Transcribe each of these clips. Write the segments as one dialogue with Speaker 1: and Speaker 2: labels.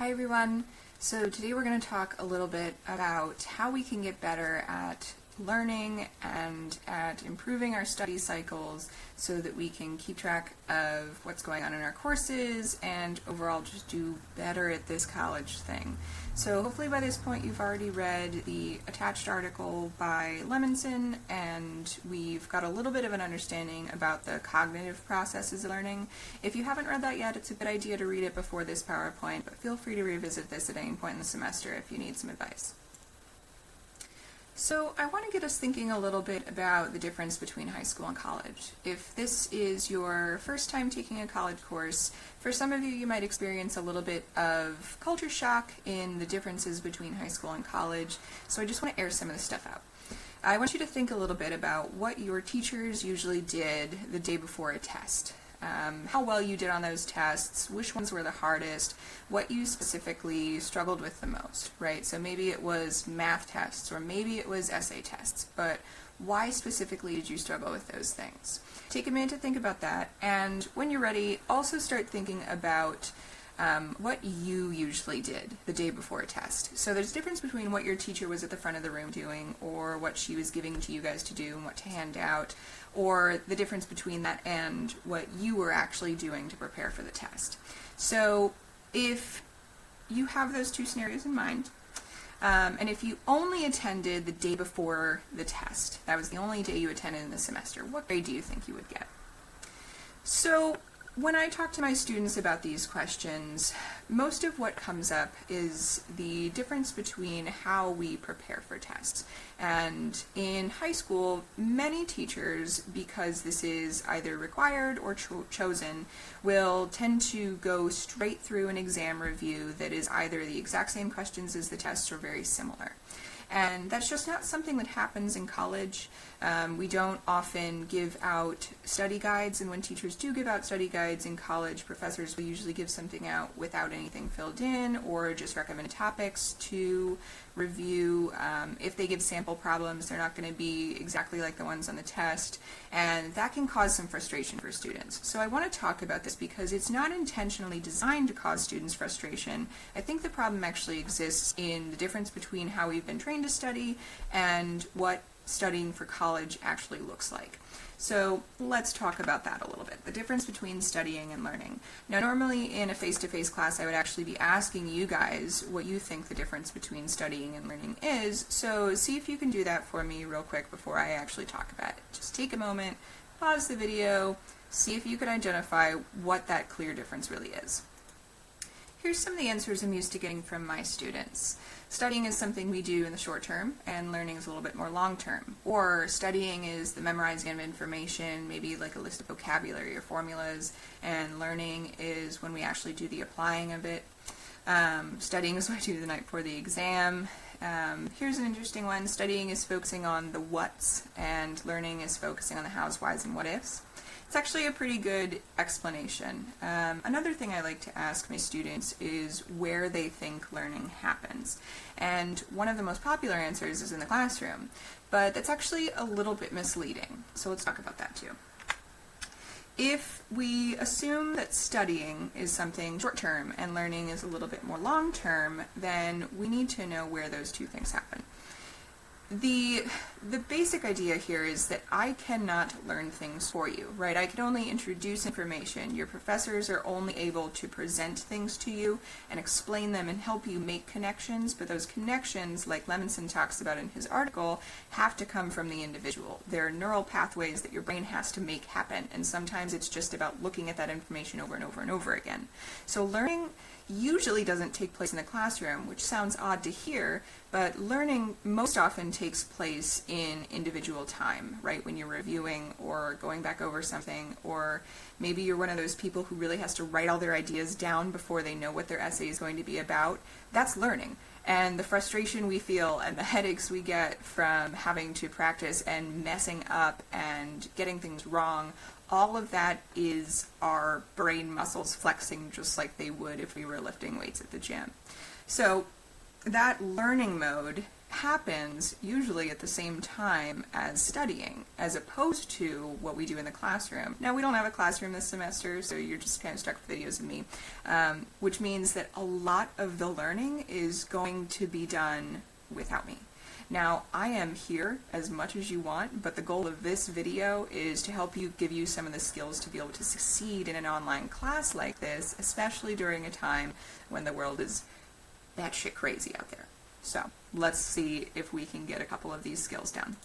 Speaker 1: Hi everyone. So today we're going to talk a little bit about how we can get better at learning and at improving our study cycles so that we can keep track of what's going on in our courses and overall just do better at this college thing. So hopefully by this point you've already read the attached article by Lemonson, and we've got a little bit of an understanding about the cognitive processes of learning. If you haven't read that yet, it's a good idea to read it before this PowerPoint, but feel free to revisit this at any point in the semester if you need some advice. So I want to get us thinking a little bit about the difference between high school and college. If this is your first time taking a college course, for some of you, you might experience a little bit of culture shock in the differences between high school and college, so I just want to air some of this stuff out. I want you to think a little bit about what your teachers usually did the day before a test. How well you did on those tests, which ones were the hardest, what you specifically struggled with the most, right? So maybe it was math tests or maybe it was essay tests, but why specifically did you struggle with those things? Take a minute to think about that, and when you're ready, also start thinking about what you usually did the day before a test. So there's a difference between what your teacher was at the front of the room doing, or what she was giving to you guys to do and what to hand out, or the difference between that and what you were actually doing to prepare for the test. So if you have those two scenarios in mind, and if you only attended the day before the test, that was the only day you attended in the semester, what grade do you think you would get? So when I talk to my students about these questions, most of what comes up is the difference between how we prepare for tests. And in high school, many teachers, because this is either required or chosen, will tend to go straight through an exam review that is either the exact same questions as the tests or very similar. And that's just not something that happens in college. We don't often give out study guides, and when teachers do give out study guides in college, professors will usually give something out without anything filled in or just recommend topics to review. If they give sample problems, they're not going to be exactly like the ones on the test, and that can cause some frustration for students. So I want to talk about this because it's not intentionally designed to cause students frustration. I think the problem actually exists in the difference between how we've been trained to study and what studying for college actually looks like. So let's talk about that a little bit, the difference between studying and learning. Now normally in a face-to-face class I would actually be asking you guys what you think the difference between studying and learning is, so see if you can do that for me real quick before I actually talk about it. Just take a moment, pause the video, see if you can identify what that clear difference really is. Here's some of the answers I'm used to getting from my students. Studying is something we do in the short term, and learning is a little bit more long term. Or studying is the memorizing of information, maybe like a list of vocabulary or formulas, and learning is when we actually do the applying of it. Studying is what I do the night before the exam. Here's an interesting one. Studying is focusing on the whats, and learning is focusing on the hows, whys, and what ifs. It's actually a pretty good explanation. Another thing I like to ask my students is where they think learning happens. And one of the most popular answers is in the classroom, but that's actually a little bit misleading. So let's talk about that too. If we assume that studying is something short-term and learning is a little bit more long-term, then we need to know where those two things happen. The basic idea here is that I cannot learn things for you, right? I can only introduce information. Your professors are only able to present things to you and explain them and help you make connections, but those connections, like Lemonson talks about in his article, have to come from the individual. There are neural pathways that your brain has to make happen, and sometimes it's just about looking at that information over and over and over again. So learning usually doesn't take place in the classroom, which sounds odd to hear, but learning most often takes place in individual time, right? When you're reviewing or going back over something, or maybe you're one of those people who really has to write all their ideas down before they know what their essay is going to be about. That's learning. And the frustration we feel and the headaches we get from having to practice and messing up and getting things wrong, all of that is our brain muscles flexing just like they would if we were lifting weights at the gym. So that learning mode happens usually at the same time as studying, as opposed to what we do in the classroom. Now, we don't have a classroom this semester, so you're just kind of stuck with videos of me, which means that a lot of the learning is going to be done without me. Now, I am here as much as you want, but the goal of this video is to help you, give you some of the skills to be able to succeed in an online class like this, especially during a time when the world is batshit crazy out there. So, let's see if we can get a couple of these skills down.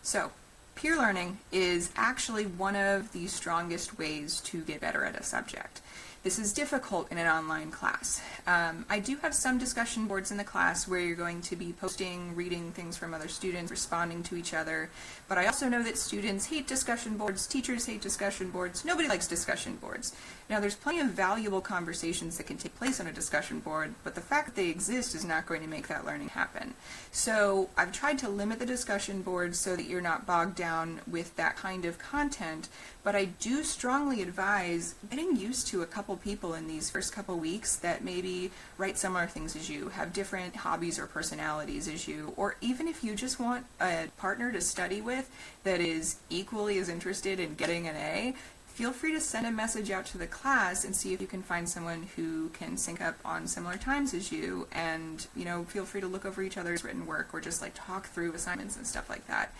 Speaker 1: So, peer learning is actually one of the strongest ways to get better at a subject. This is difficult in an online class. I do have some discussion boards in the class where you're going to be posting, reading things from other students, responding to each other, but I also know that students hate discussion boards, teachers hate discussion boards, nobody likes discussion boards. Now, there's plenty of valuable conversations that can take place on a discussion board, but the fact that they exist is not going to make that learning happen. So I've tried to limit the discussion boards so that you're not bogged down with that kind of content, but I do strongly advise getting used to a couple people in these first couple weeks that maybe write similar things as you, have different hobbies or personalities as you, or even if you just want a partner to study with that is equally as interested in getting an A, feel free to send a message out to the class and see if you can find someone who can sync up on similar times as you, and feel free to look over each other's written work or just like talk through assignments and stuff like that.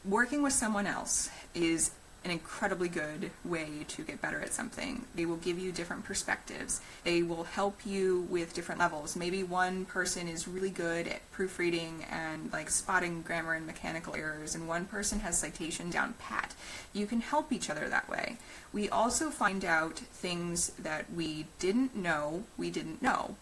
Speaker 1: Working with someone else is an incredibly good way to get better at something. They will give you different perspectives. They will help you with different levels. Maybe one person is really good at proofreading and like spotting grammar and mechanical errors, and one person has citation down pat. You can help each other that way. We also find out things that we didn't know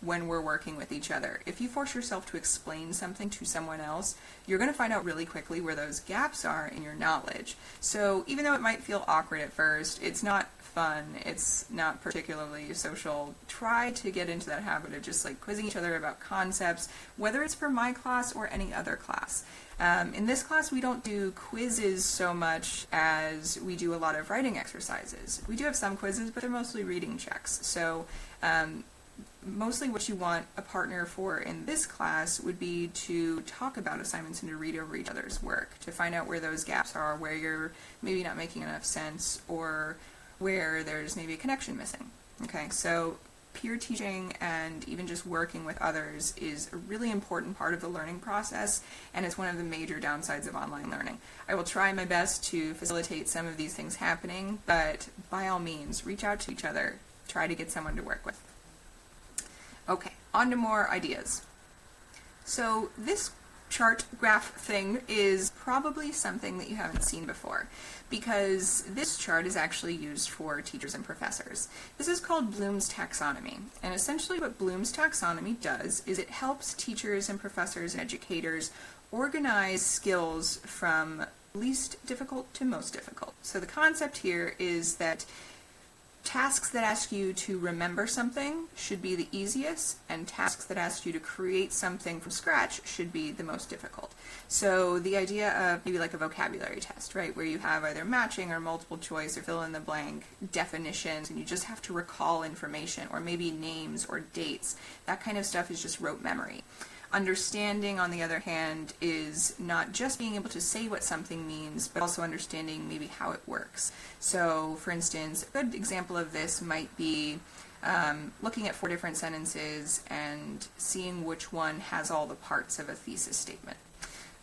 Speaker 1: when we're working with each other. If you force yourself to explain something to someone else, you're going to find out really quickly where those gaps are in your knowledge. So even though it might feel awkward at first, it's not fun, it's not particularly social, try to get into that habit of just like quizzing each other about concepts, whether it's for my class or any other class. In this class, we don't do quizzes so much as we do a lot of writing exercises. We do have some quizzes, but they're mostly reading checks. So mostly what you want a partner for in this class would be to talk about assignments and to read over each other's work, to find out where those gaps are, where you're maybe not making enough sense, or where there's maybe a connection missing. Okay, so peer teaching and even just working with others is a really important part of the learning process, and it's one of the major downsides of online learning. I will try my best to facilitate some of these things happening, but by all means, reach out to each other, try to get someone to work with. Okay, on to more ideas. So this chart graph thing is probably something that you haven't seen before, because this chart is actually used for teachers and professors. This is called Bloom's taxonomy, and essentially what Bloom's taxonomy does is it helps teachers and professors and educators organize skills from least difficult to most difficult. So the concept here is that tasks that ask you to remember something should be the easiest, and tasks that ask you to create something from scratch should be the most difficult. So the idea of maybe like a vocabulary test, right, where you have either matching or multiple choice or fill in the blank definitions, and you just have to recall information, or maybe names or dates. That kind of stuff is just rote memory. Understanding, on the other hand, is not just being able to say what something means, but also understanding maybe how it works. So, for instance, a good example of this might be looking at 4 different sentences and seeing which one has all the parts of a thesis statement.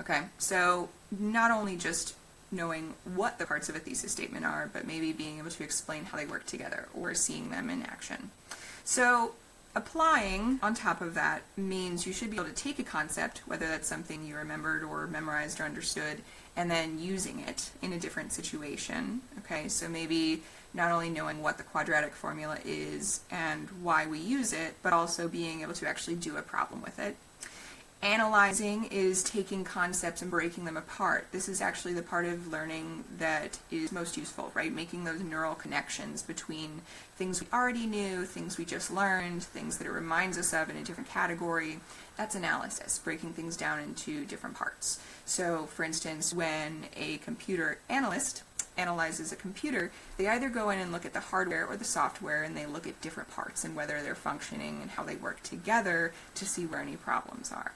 Speaker 1: Okay, so not only just knowing what the parts of a thesis statement are, but maybe being able to explain how they work together or seeing them in action. So applying on top of that means you should be able to take a concept, whether that's something you remembered or memorized or understood, and then using it in a different situation. Okay, so maybe not only knowing what the quadratic formula is and why we use it, but also being able to actually do a problem with it. Analyzing is taking concepts and breaking them apart. This is actually the part of learning that is most useful, right? Making those neural connections between things we already knew, things we just learned, things that it reminds us of in a different category. That's analysis, breaking things down into different parts. So, for instance, when a computer analyst analyzes a computer, they either go in and look at the hardware or the software, and they look at different parts and whether they're functioning and how they work together to see where any problems are.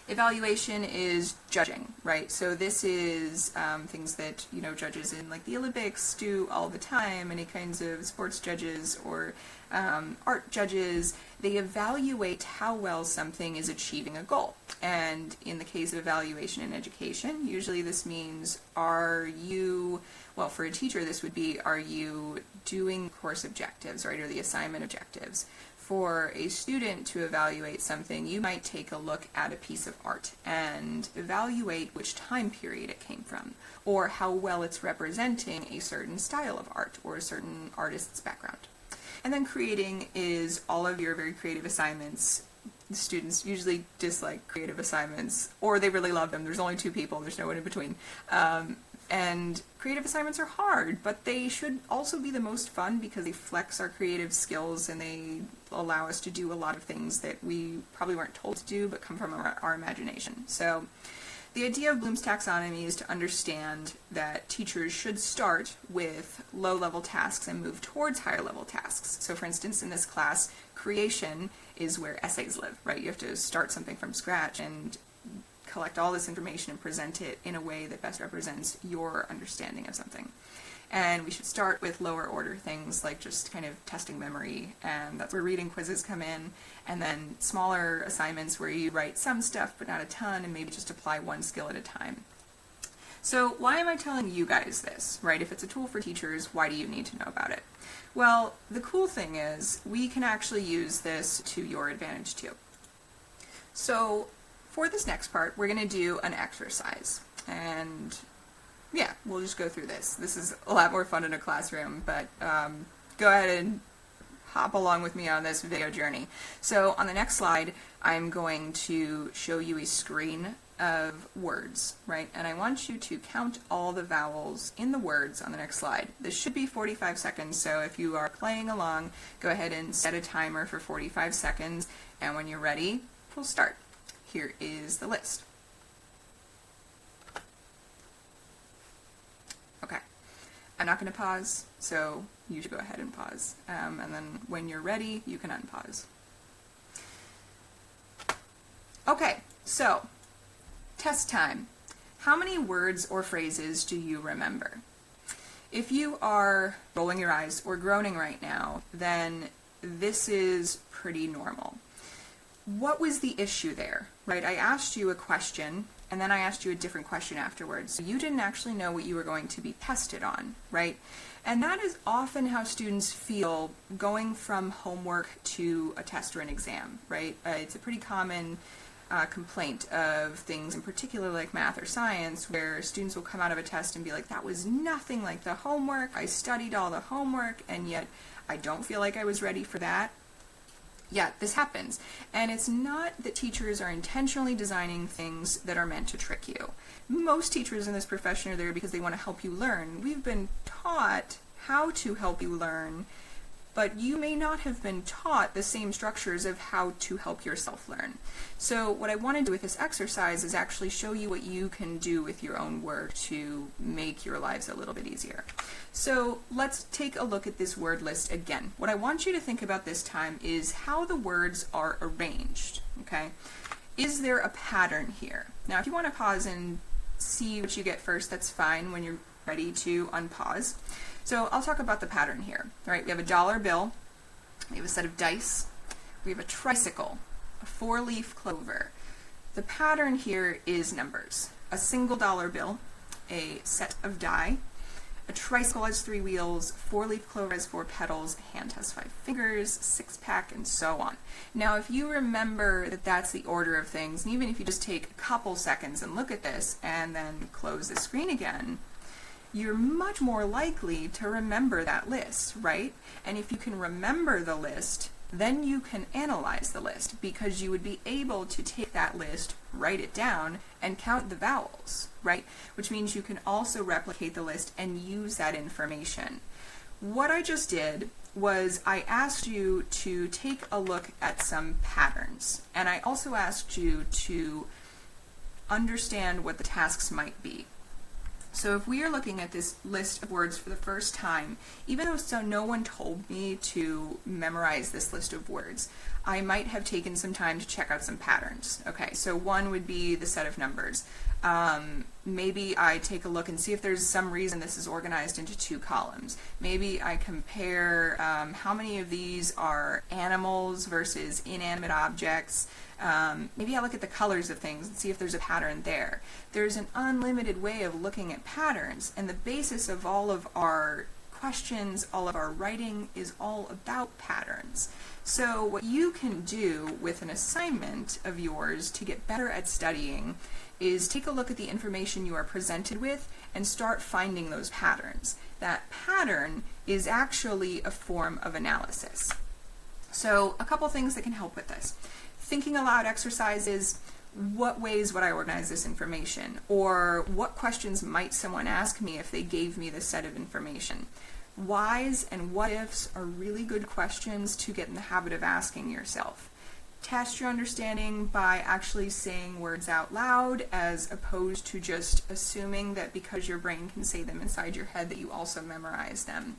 Speaker 1: Evaluation is judging, right? So this is things that, judges in like the Olympics do all the time, any kinds of sports judges or art judges. They evaluate how well something is achieving a goal. And in the case of evaluation in education, usually this means, for a teacher, this would be, are you doing course objectives, right, or the assignment objectives? For a student to evaluate something, you might take a look at a piece of art and evaluate which time period it came from, or how well it's representing a certain style of art or a certain artist's background. And then creating is all of your very creative assignments. The students usually dislike creative assignments, or they really love them. There's only two people, there's no one in between. And creative assignments are hard, but they should also be the most fun because they flex our creative skills and they allow us to do a lot of things that we probably weren't told to do but come from our imagination. So the idea of Bloom's taxonomy is to understand that teachers should start with low-level tasks and move towards higher-level tasks. So for instance, in this class, creation is where essays live, right? You have to start something from scratch and collect all this information and present it in a way that best represents your understanding of something. And we should start with lower order things like just kind of testing memory, and that's where reading quizzes come in, and then smaller assignments where you write some stuff but not a ton and maybe just apply one skill at a time. So why am I telling you guys this, right? If it's a tool for teachers, why do you need to know about it? Well, the cool thing is we can actually use this to your advantage too. So for this next part, we're going to do an exercise, and yeah, we'll just go through this. This is a lot more fun in a classroom, but go ahead and hop along with me on this video journey. So on the next slide, I'm going to show you a screen of words, right? And I want you to count all the vowels in the words on the next slide. This should be 45 seconds, so if you are playing along, go ahead and set a timer for 45 seconds, and when you're ready, we'll start. Here is the list. Okay, I'm not going to pause, so you should go ahead and pause. And then when you're ready, you can unpause. Okay, so test time. How many words or phrases do you remember? If you are rolling your eyes or groaning right now, then this is pretty normal. What was the issue there, right? I asked you a question, and then I asked you a different question afterwards. So you didn't actually know what you were going to be tested on, right? And that is often how students feel going from homework to a test or an exam, right? It's a pretty common complaint of things in particular like math or science, where students will come out of a test and be like, that was nothing like the homework. I studied all the homework, and yet I don't feel like I was ready for that. Yeah, this happens. And it's not that teachers are intentionally designing things that are meant to trick you. Most teachers in this profession are there because they want to help you learn. We've been taught how to help you learn, but you may not have been taught the same structures of how to help yourself learn. So what I want to do with this exercise is actually show you what you can do with your own work to make your lives a little bit easier. So let's take a look at this word list again. What I want you to think about this time is how the words are arranged, okay? Is there a pattern here? Now, if you want to pause and see what you get first, that's fine when you're ready to unpause. So I'll talk about the pattern here. All right, we have a dollar bill, we have a set of dice, we have a tricycle, a four-leaf clover. The pattern here is numbers. A single dollar bill, a set of die, a tricycle has 3 wheels, four-leaf clover has 4 petals, a hand has 5 fingers, 6-pack, and so on. Now, if you remember that that's the order of things, and even if you just take a couple seconds and look at this and then close the screen again, you're much more likely to remember that list, right? And if you can remember the list, then you can analyze the list, because you would be able to take that list, write it down, and count the vowels, right? Which means you can also replicate the list and use that information. What I just did was I asked you to take a look at some patterns, and I also asked you to understand what the tasks might be. So if we are looking at this list of words for the first time, even though no one told me to memorize this list of words, I might have taken some time to check out some patterns. Okay, so one would be the set of numbers. Maybe I take a look and see if there's some reason this is organized into 2 columns. Maybe I compare how many of these are animals versus inanimate objects. Maybe I look at the colors of things and see if there's a pattern there. There's an unlimited way of looking at patterns, and the basis of all of our questions, all of our writing is all about patterns. So what you can do with an assignment of yours to get better at studying is take a look at the information you are presented with and start finding those patterns. That pattern is actually a form of analysis. So a couple things that can help with this. Thinking aloud exercises: what ways would I organize this information? Or what questions might someone ask me if they gave me this set of information? Whys and what ifs are really good questions to get in the habit of asking yourself. Test your understanding by actually saying words out loud, as opposed to just assuming that because your brain can say them inside your head that you also memorize them.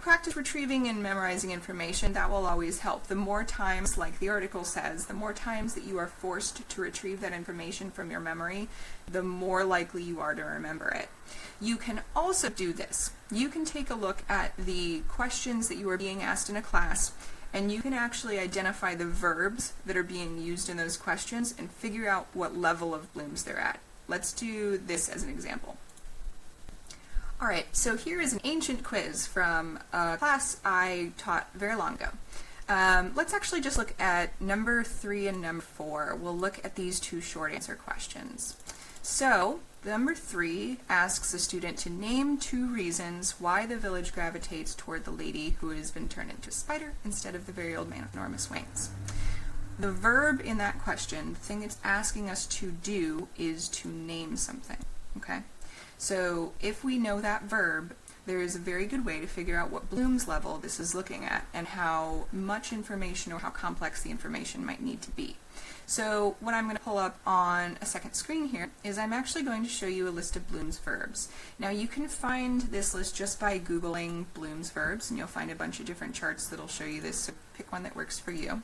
Speaker 1: Practice retrieving and memorizing information. That will always help. The more times, like the article says, the more times that you are forced to retrieve that information from your memory, the more likely you are to remember it. You can also do this. You can take a look at the questions that you are being asked in a class, and you can actually identify the verbs that are being used in those questions and figure out what level of Bloom's they're at. Let's do this as an example. Alright, so here is an ancient quiz from a class I taught very long ago. Let's actually just look at number 3 and number 4. We'll look at these 2 short answer questions. So, number 3 asks the student to name 2 reasons why the village gravitates toward the lady who has been turned into a spider instead of the very old man with enormous wings. The verb in that question, the thing it's asking us to do, is to name something. Okay? So if we know that verb, there is a very good way to figure out what Bloom's level this is looking at and how much information or how complex the information might need to be. So what I'm going to pull up on a second screen here is I'm actually going to show you a list of Bloom's verbs. Now you can find this list just by Googling Bloom's verbs, and you'll find a bunch of different charts that'll show you this, so pick one that works for you.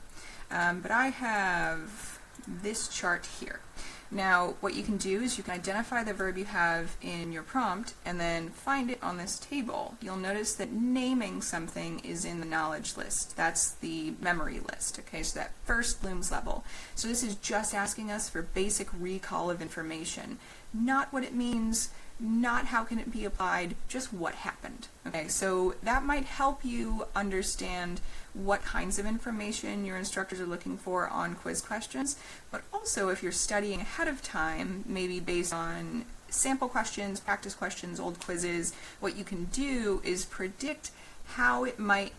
Speaker 1: But I have this chart here. Now, what you can do is you can identify the verb you have in your prompt and then find it on this table. You'll notice that naming something is in the knowledge list. That's the memory list, okay, so that first Bloom's level. So this is just asking us for basic recall of information, not what it means, not how can it be applied, just what happened. Okay, so that might help you understand what kinds of information your instructors are looking for on quiz questions, but also if you're studying ahead of time, maybe based on sample questions, practice questions, old quizzes, what you can do is predict how it might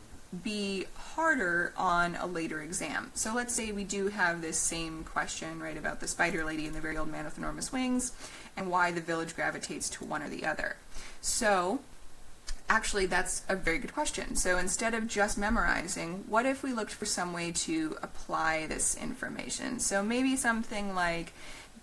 Speaker 1: be harder on a later exam. So let's say we do have this same question, right, about the spider lady and the very old man with enormous wings, and why the village gravitates to one or the other. So actually, that's a very good question. So instead of just memorizing, what if we looked for some way to apply this information? So maybe something like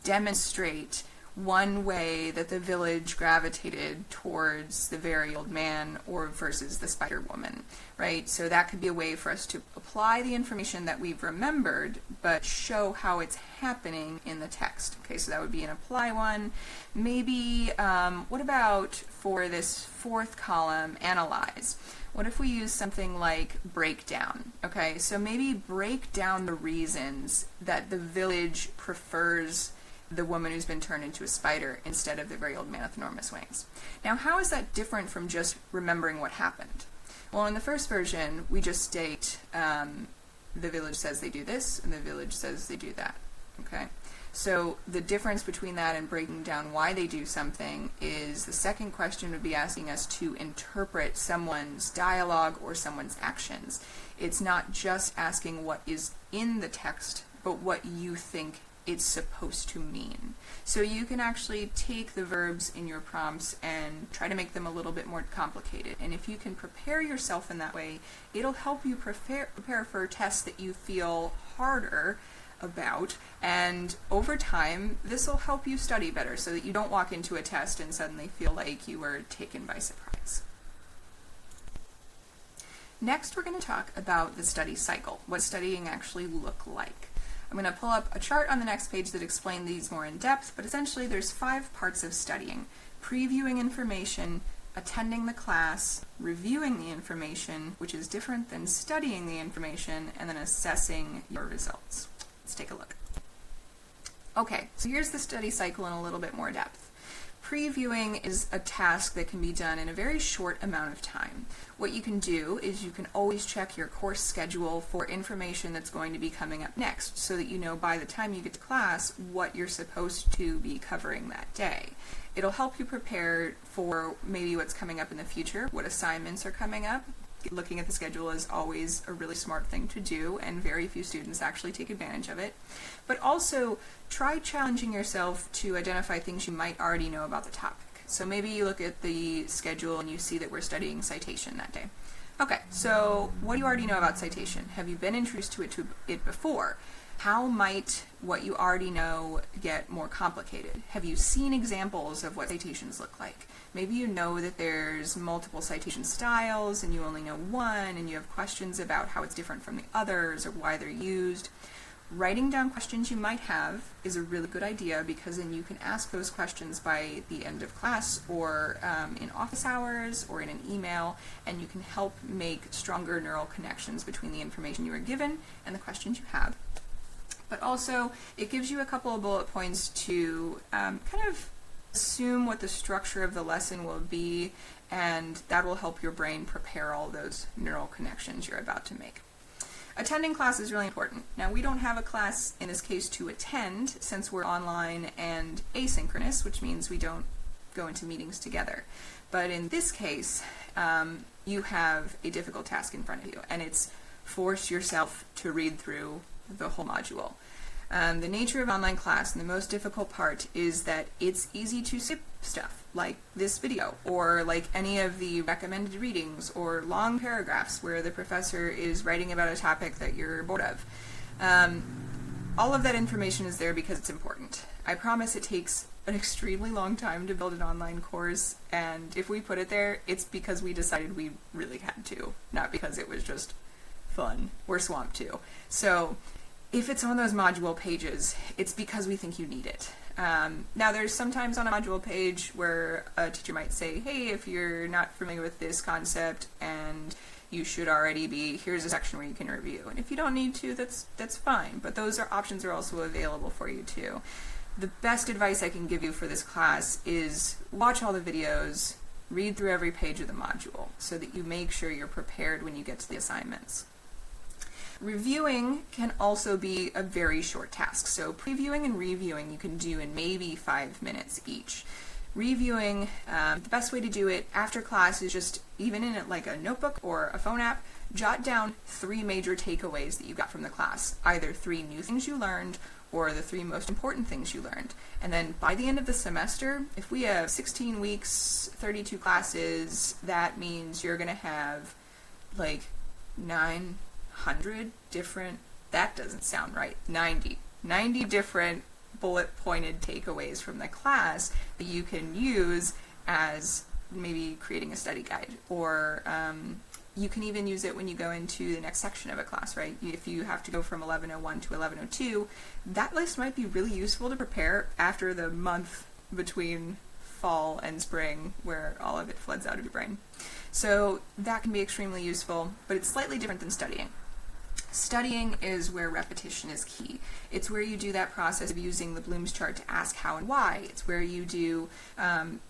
Speaker 1: demonstrate one way that the village gravitated towards the very old man or versus the spider woman, right? So that could be a way for us to apply the information that we've remembered, but show how it's happening in the text. Okay, so that would be an apply one. Maybe, what about for this 4th column, analyze? What if we use something like breakdown? Okay, so maybe break down the reasons that the village prefers the woman who's been turned into a spider instead of the very old man with enormous wings. Now, how is that different from just remembering what happened? Well, in the first version, we just state the village says they do this, and the village says they do that. Okay? So the difference between that and breaking down why they do something is the second question would be asking us to interpret someone's dialogue or someone's actions. It's not just asking what is in the text, but what you think it's supposed to mean. So you can actually take the verbs in your prompts and try to make them a little bit more complicated. And if you can prepare yourself in that way, it'll help you prepare for tests that you feel harder about, and over time this will help you study better so that you don't walk into a test and suddenly feel like you were taken by surprise. Next, we're going to talk about the study cycle, what studying actually look like. I'm going to pull up a chart on the next page that explains these more in depth, but essentially there's 5 parts of studying: previewing information, attending the class, reviewing the information, which is different than studying the information, and then assessing your results. Let's take a look. Okay, so here's the study cycle in a little bit more depth. Previewing is a task that can be done in a very short amount of time. What you can do is you can always check your course schedule for information that's going to be coming up next, so that you know by the time you get to class what you're supposed to be covering that day. It'll help you prepare for maybe what's coming up in the future, what assignments are coming up. Looking at the schedule is always a really smart thing to do, and very few students actually take advantage of it. But also, try challenging yourself to identify things you might already know about the topic. So maybe you look at the schedule and you see that we're studying citation that day. Okay, so what do you already know about citation? Have you been introduced to it before? How might what you already know get more complicated? Have you seen examples of what citations look like? Maybe you know that there's multiple citation styles and you only know one, and you have questions about how it's different from the others or why they're used. Writing down questions you might have is a really good idea, because then you can ask those questions by the end of class, or in office hours, or in an email, and you can help make stronger neural connections between the information you were given and the questions you have. But also, it gives you a couple of bullet points to kind of assume what the structure of the lesson will be, and that will help your brain prepare all those neural connections you're about to make. Attending class is really important. Now, we don't have a class in this case to attend, since we're online and asynchronous, which means we don't go into meetings together. But in this case, you have a difficult task in front of you, and it's force yourself to read through the whole module. The nature of online class, and the most difficult part, is that it's easy to skip stuff, like this video, or like any of the recommended readings, or long paragraphs where the professor is writing about a topic that you're bored of. All of that information is there because it's important. I promise it takes an extremely long time to build an online course, and if we put it there, it's because we decided we really had to, not because it was just fun. We're swamped too. So if it's on those module pages, it's because we think you need it. Now, there's sometimes on a module page where a teacher might say, hey, if you're not familiar with this concept and you should already be, here's a section where you can review. And if you don't need to, that's fine. But those options are also available for you too. The best advice I can give you for this class is watch all the videos, read through every page of the module, so that you make sure you're prepared when you get to the assignments. Reviewing can also be a very short task. So previewing and reviewing you can do in maybe 5 minutes each. Reviewing, the best way to do it after class is just, even in like a notebook or a phone app, jot down 3 major takeaways that you got from the class. Either 3 new things you learned, or the 3 most important things you learned. And then by the end of the semester, if we have 16 weeks, 32 classes, that means you're going to have like 900 different, that doesn't sound right, 90 different bullet pointed takeaways from the class that you can use as maybe creating a study guide, or you can even use it when you go into the next section of a class, right? If you have to go from 1101 to 1102, that list might be really useful to prepare after the month between fall and spring where all of it floods out of your brain. So that can be extremely useful, but it's slightly different than studying. Studying is where repetition is key. It's where you do that process of using the Bloom's chart to ask how and why. It's where you do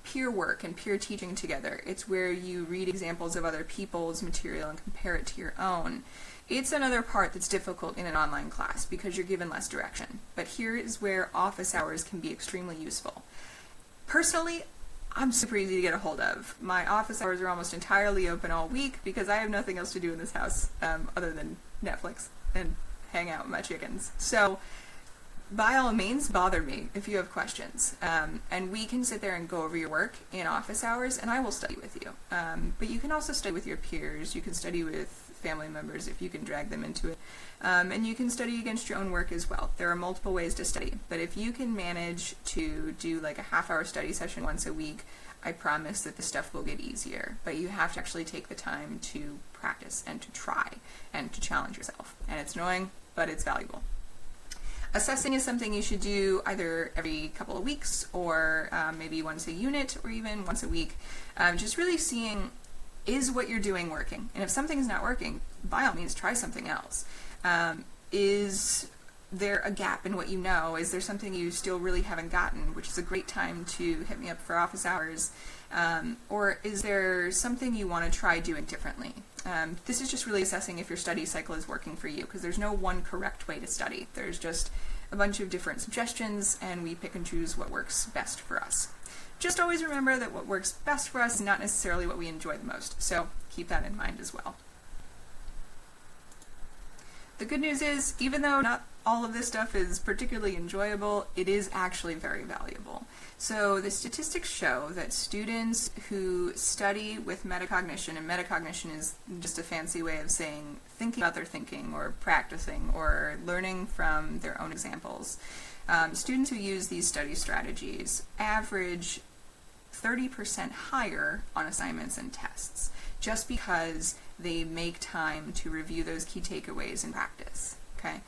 Speaker 1: peer work and peer teaching together. It's where you read examples of other people's material and compare it to your own. It's another part that's difficult in an online class because you're given less direction. But here is where office hours can be extremely useful. Personally, I'm super easy to get a hold of. My office hours are almost entirely open all week because I have nothing else to do in this house other than Netflix and hang out with my chickens. So by all means, bother me if you have questions. And we can sit there and go over your work in office hours, and I will study with you. But you can also study with your peers. You can study with family members if you can drag them into it. And you can study against your own work as well. There are multiple ways to study, but if you can manage to do like a half-hour study session once a week, I promise that the stuff will get easier. But you have to actually take the time to practice and to try and to challenge yourself. And it's annoying, but it's valuable. Assessing is something you should do either every couple of weeks or maybe once a unit or even once a week. Just really seeing, is what you're doing working? And if something's not working, by all means, try something else. Is there a gap in what you know? Is there something you still really haven't gotten, which is a great time to hit me up for office hours? Or is there something you want to try doing differently? This is just really assessing if your study cycle is working for you, because there's no one correct way to study. There's just a bunch of different suggestions, and we pick and choose what works best for us. Just always remember that what works best for us is not necessarily what we enjoy the most, so keep that in mind as well. The good news is, even though not all of this stuff is particularly enjoyable, it is actually very valuable. So the statistics show that students who study with metacognition, and metacognition is just a fancy way of saying thinking about their thinking or practicing or learning from their own examples, students who use these study strategies average 30% higher on assignments and tests, just because they make time to review those key takeaways in practice. Okay.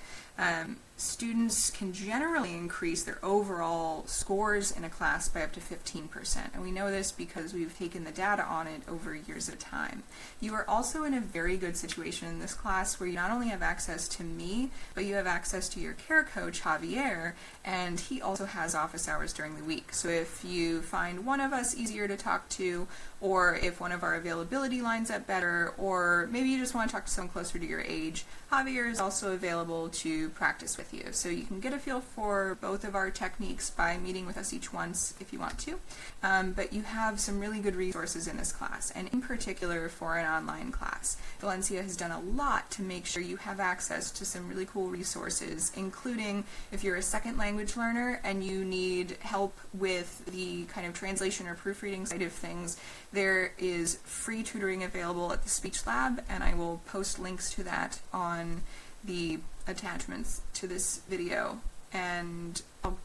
Speaker 1: Students can generally increase their overall scores in a class by up to 15%, and we know this because we've taken the data on it over years at a time. You are also in a very good situation in this class where you not only have access to me, but you have access to your care coach, Javier, and he also has office hours during the week. So if you find one of us easier to talk to, or if one of our availability lines up better, or maybe you just want to talk to someone closer to your age, Javier is also available to practice with you. So you can get a feel for both of our techniques by meeting with us each once if you want to. But you have some really good resources in this class, and in particular for an online class. Valencia has done a lot to make sure you have access to some really cool resources, including if you're a second language learner and you need help with the kind of translation or proofreading side of things, there is free tutoring available at the Speech Lab, and I will post links to that on the attachments to this video, and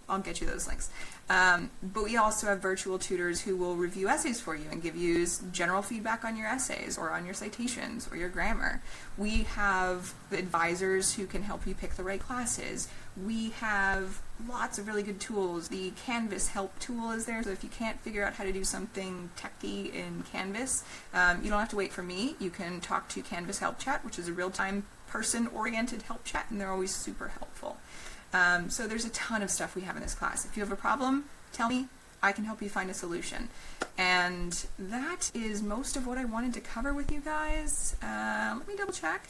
Speaker 1: I'll get you those links. But we also have virtual tutors who will review essays for you and give you general feedback on your essays or on your citations or your grammar. We have advisors who can help you pick the right classes. We have lots of really good tools. The Canvas help tool is there, so if you can't figure out how to do something techy in Canvas, you don't have to wait for me. You can talk to Canvas Help Chat, which is a real-time person-oriented help chat, and they're always super helpful. So there's a ton of stuff we have in this class. If you have a problem, tell me. I can help you find a solution. And that is most of what I wanted to cover with you guys. Let me double check.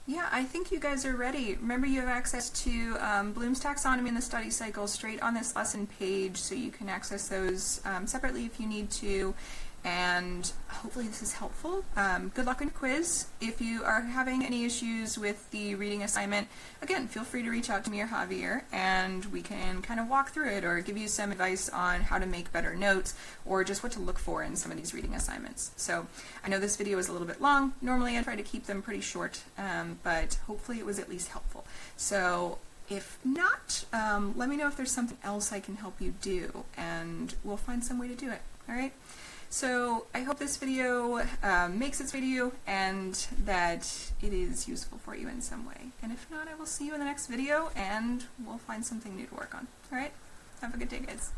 Speaker 1: Yeah, I think you guys are ready. Remember, you have access to Bloom's Taxonomy and the study cycle straight on this lesson page, so you can access those separately if you need to. And hopefully this is helpful. Good luck on your quiz. If you are having any issues with the reading assignment, again, feel free to reach out to me or Javier, and we can kind of walk through it or give you some advice on how to make better notes or just what to look for in some of these reading assignments. So I know this video is a little bit long. Normally I try to keep them pretty short, but hopefully it was at least helpful. So if not, let me know if there's something else I can help you do, and we'll find some way to do it. All right? So I hope this video makes its way to you and that it is useful for you in some way. And if not, I will see you in the next video and we'll find something new to work on. All right? Have a good day, guys.